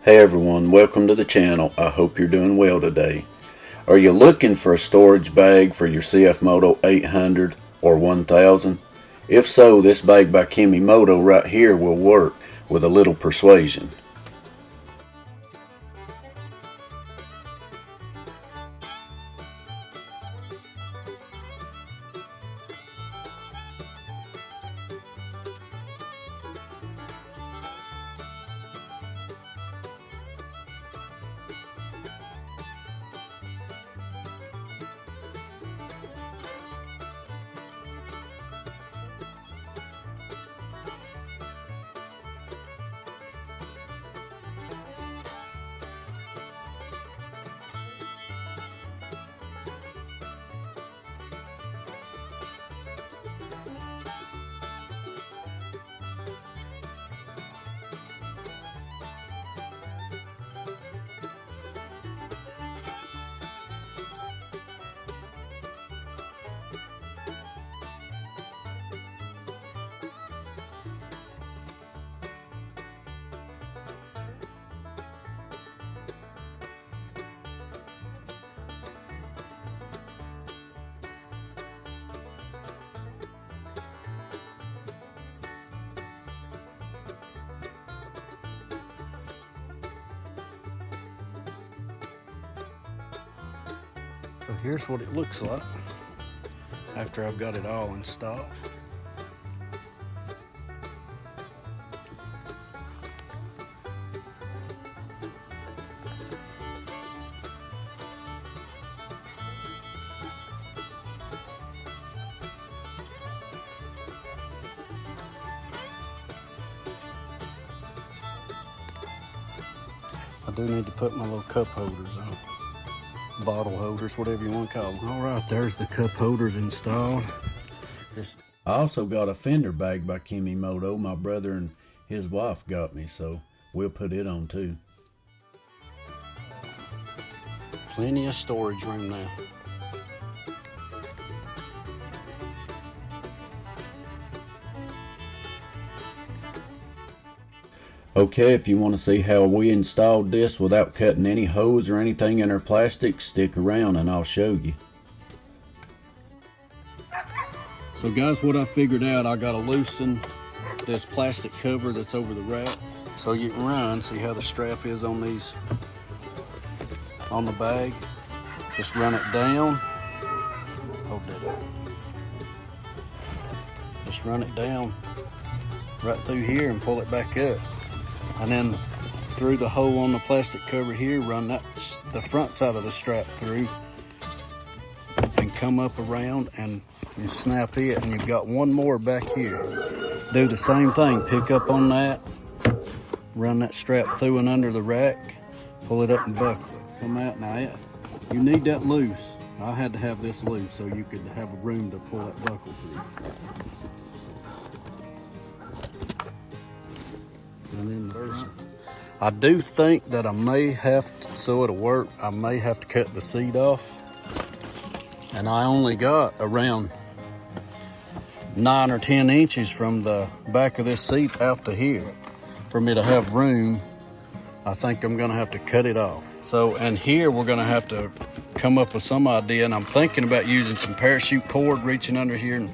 Hey everyone, welcome to the channel. I hope you're doing well today. Are you looking for a storage bag for your CFMOTO 800 or 1000? If so, this bag by Kemimoto right here will work with a little persuasion. So here's what it looks like after I've got it all installed. I do need to put my little cup holders on. Bottle holders, whatever you want to call them. All right, there's the cup holders installed. I also got a fender bag by Kemimoto. My brother and his wife got me, so we'll put it on too. Plenty of storage room now. Okay, if you want to see how we installed this without cutting any holes or anything in our plastic, stick around and I'll show you. So guys, what I figured out, I gotta loosen this plastic cover that's over the rack so you can run. See how the strap is on these, on the bag? Just run it down. Hold that up. Just run it down right through here and pull it back up. And then through the hole on the plastic cover here, run the front side of the strap through and come up around and you snap it, and you've got one more back here. Do the same thing, pick up on that, run that strap through and under the rack, pull it up and buckle it. Come out now. You need that loose. I had to have this loose so you could have a room to pull that buckle through. And then the front. I do think that I may have to, so it'll work, I may have to cut the seat off. And I only got around 9 or 10 inches from the back of this seat out to here. For me to have room, I think I'm gonna have to cut it off. So, and here we're gonna have to come up with some idea, and I'm thinking about using some parachute cord, reaching under here and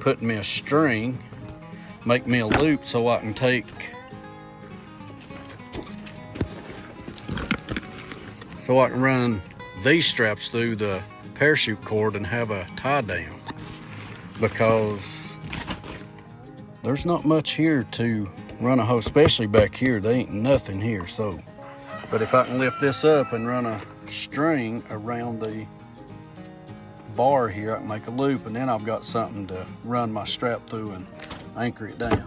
putting me a string, make me a loop so I can take, so I can run these straps through the parachute cord and have a tie down, because there's not much here to run a hose, especially back here. There ain't nothing here. So, but if I can lift this up and run a string around the bar here, I can make a loop, and then I've got something to run my strap through and anchor it down.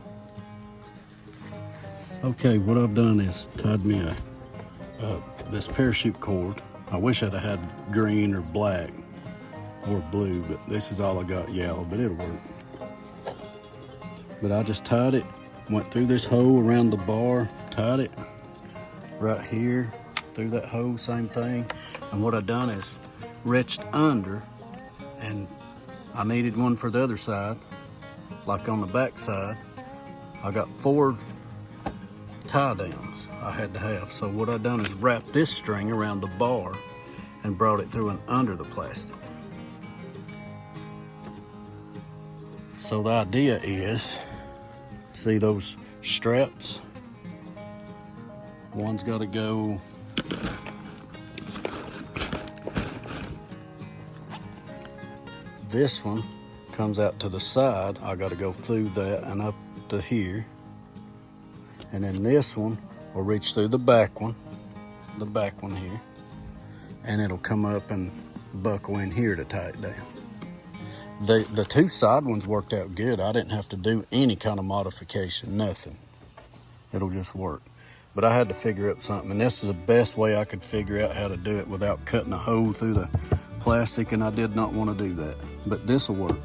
Okay, what I've done is tied me this parachute cord. I wish I'd have had green or black or blue, but this is all I got, yellow, but it'll work. But I just tied it, went through this hole around the bar, tied it right here, through that hole, same thing. And what I done is reached under, and I needed one for the other side, like on the back side. I got 4 tie downs. I had to have. So what I done is wrapped this string around the bar and brought it through and under the plastic. So the idea is, see those straps? One's got to go this one comes out to the side. I got to go through that and up to here, and then this one will reach through the back one here, and it'll come up and buckle in here to tie it down. The two side ones worked out good. I didn't have to do any kind of modification, nothing. It'll just work. But I had to figure out something, and this is the best way I could figure out how to do it without cutting a hole through the plastic, and I did not want to do that. But this will work.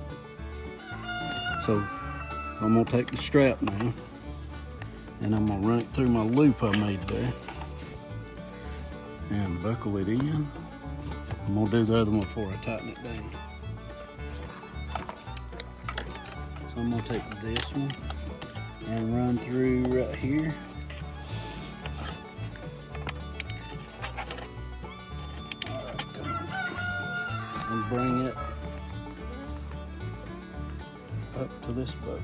So I'm gonna take the strap now, and I'm gonna run it through my loop I made there and buckle it in. I'm gonna do the other one before I tighten it down. So I'm gonna take this one and run through right here. All right, come on. And bring it up to this buckle.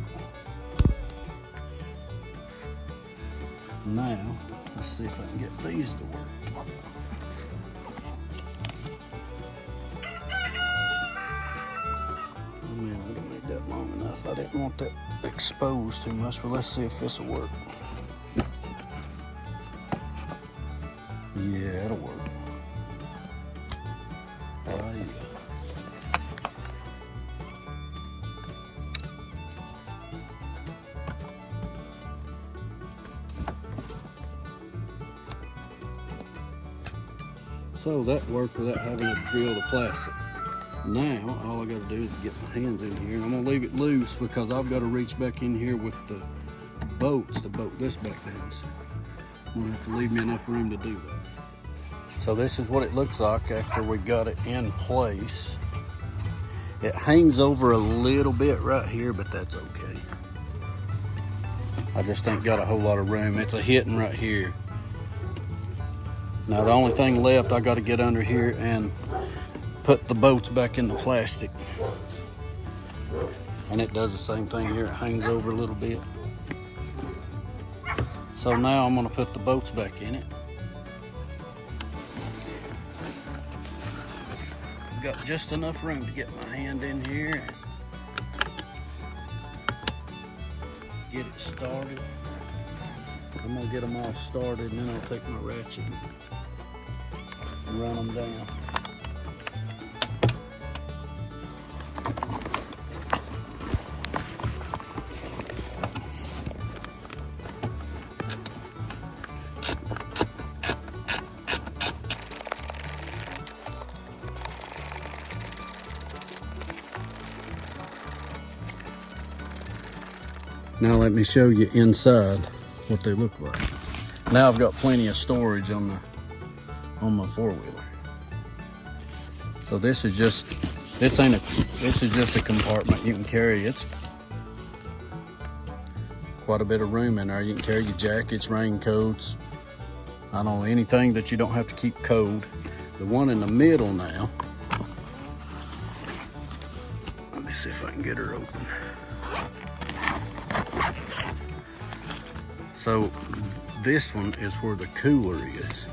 Now, let's see if I can get these to work. Man, I didn't make that long enough. I didn't want that exposed too much, but let's see if this will work. Yeah, it'll work. Oh, yeah. So that worked without having to drill the plastic. Now, all I gotta do is get my hands in here, and I'm gonna leave it loose because I've gotta reach back in here with the bolts to bolt this back down. So I'm gonna have to leave me enough room to do that. So this is what it looks like after we got it in place. It hangs over a little bit right here, but that's okay. I just ain't got a whole lot of room. It's a hitting right here. Now the only thing left, I got to get under here and put the bolts back in the plastic. And it does the same thing here. It hangs over a little bit. So now I'm going to put the bolts back in it. I've got just enough room to get my hand in here and get it started. I'm going to get them all started, and then I'll take my ratchet and run them down. Now let me show you inside what they look like. Now I've got plenty of storage on my four-wheeler. So this is just a compartment you can carry. It's quite a bit of room in there. You can carry your jackets, raincoats, I don't know, anything that you don't have to keep cold. The one in the middle now, let me see if I can get her open. So this one is where the cooler is.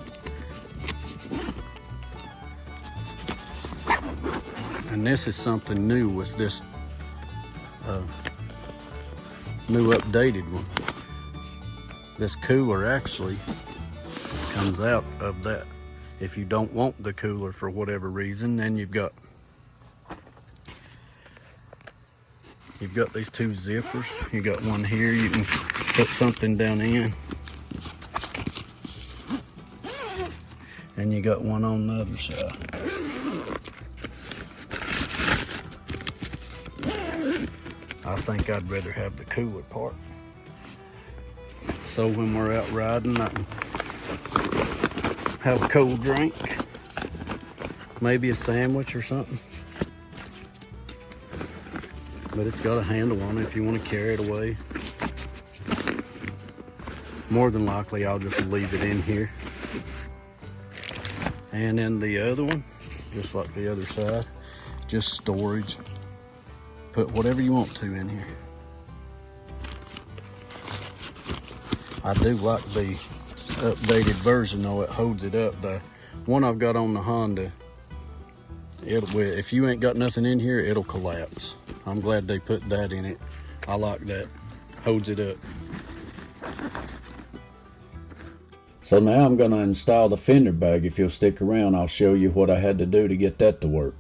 And this is something new with this new updated one. This cooler actually comes out of that. If you don't want the cooler for whatever reason, then you've got these two zippers. You got one here you can put something down in, and you got one on the other side. I think I'd rather have the cooler part. So when we're out riding, I can have a cold drink, maybe a sandwich or something. But it's got a handle on it if you want to carry it away. more than likely I'll just leave it in here. And then the other one, just like the other side, just storage. Put whatever you want to in here. I do like the updated version though, it holds it up. The one I've got on the Honda, if you ain't got nothing in here, it'll collapse. I'm glad they put that in it. I like that, holds it up. So now I'm going to install the fender bag. If you'll stick around, I'll show you what I had to do to get that to work.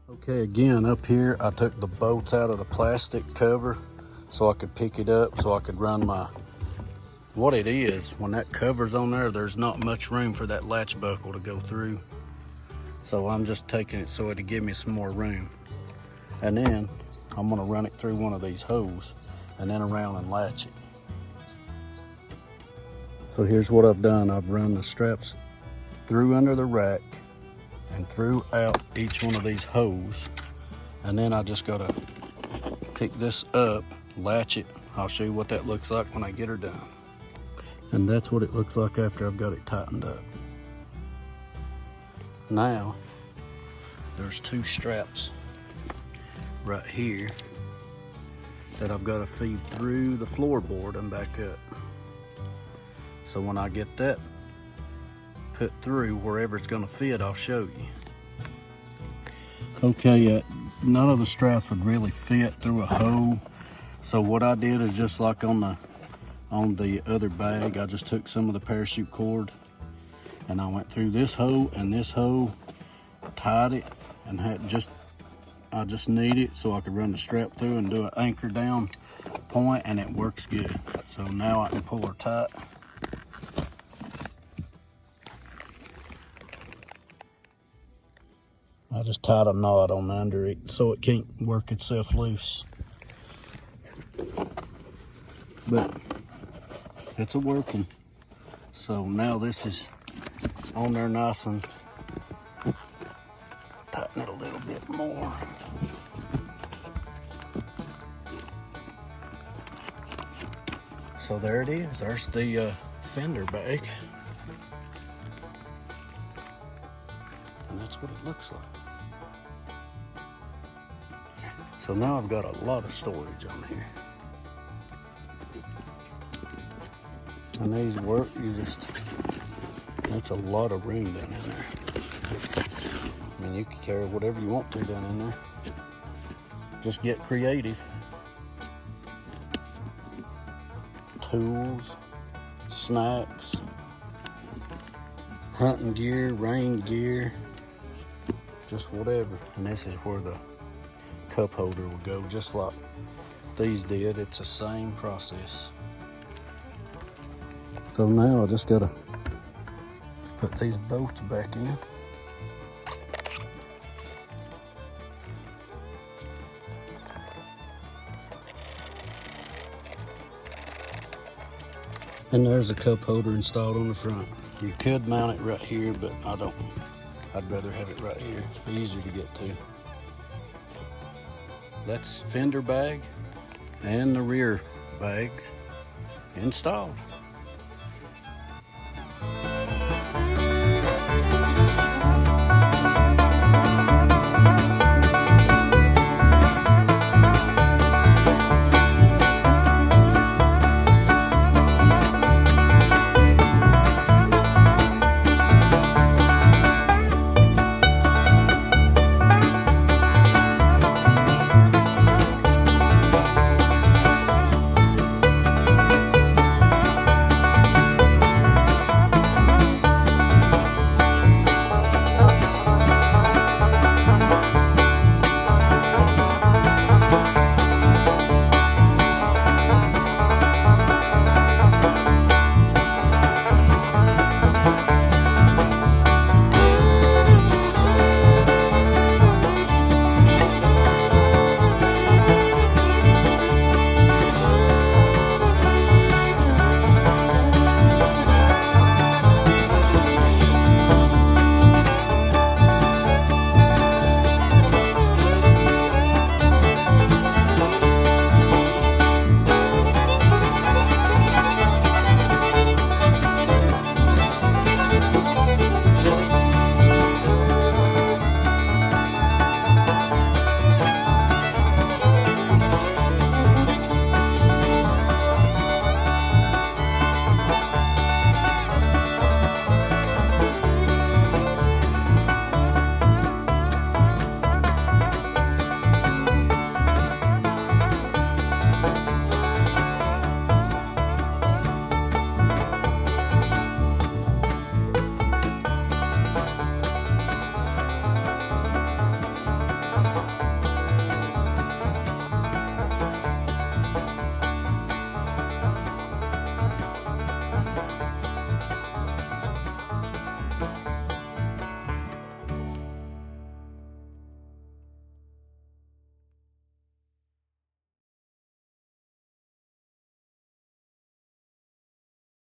Okay, again, up here, I took the bolts out of the plastic cover so I could pick it up, so I could run my, what it is, when that cover's on there, there's not much room for that latch buckle to go through. So I'm just taking it so it'll give me some more room. And then I'm gonna run it through one of these holes and then around and latch it. So here's what I've done. I've run the straps through under the rack and through out each one of these holes. And then I just gotta pick this up, latch it. I'll show you what that looks like when I get her done. And that's what it looks like after I've got it tightened up. Now, there's two straps right here that I've got to feed through the floorboard and back up. So when I get that put through wherever it's going to fit, I'll show you. Okay, none of the straps would really fit through a hole. So what I did is just like on the other bag, I just took some of the parachute cord and I went through this hole and this hole, tied it, and I just need it so I could run the strap through and do an anchor down point, and it works good. So now I can pull her tight. I just tied a knot on under it so it can't work itself loose. But it's a working. So now this is on there nice and tighten it a little bit more. So there it is. There's the fender bag. And that's what it looks like. So now I've got a lot of storage on here. And these work, that's a lot of room down in there. I mean, you can carry whatever you want to down in there. Just get creative. Tools, snacks, hunting gear, rain gear, just whatever. And this is where the cup holder will go, just like these did. It's the same process. So now I just gotta put these bolts back in. And there's a cup holder installed on the front. You could mount it right here, but I don't. I'd rather have it right here. It's easier to get to. That's fender bag and the rear bags installed.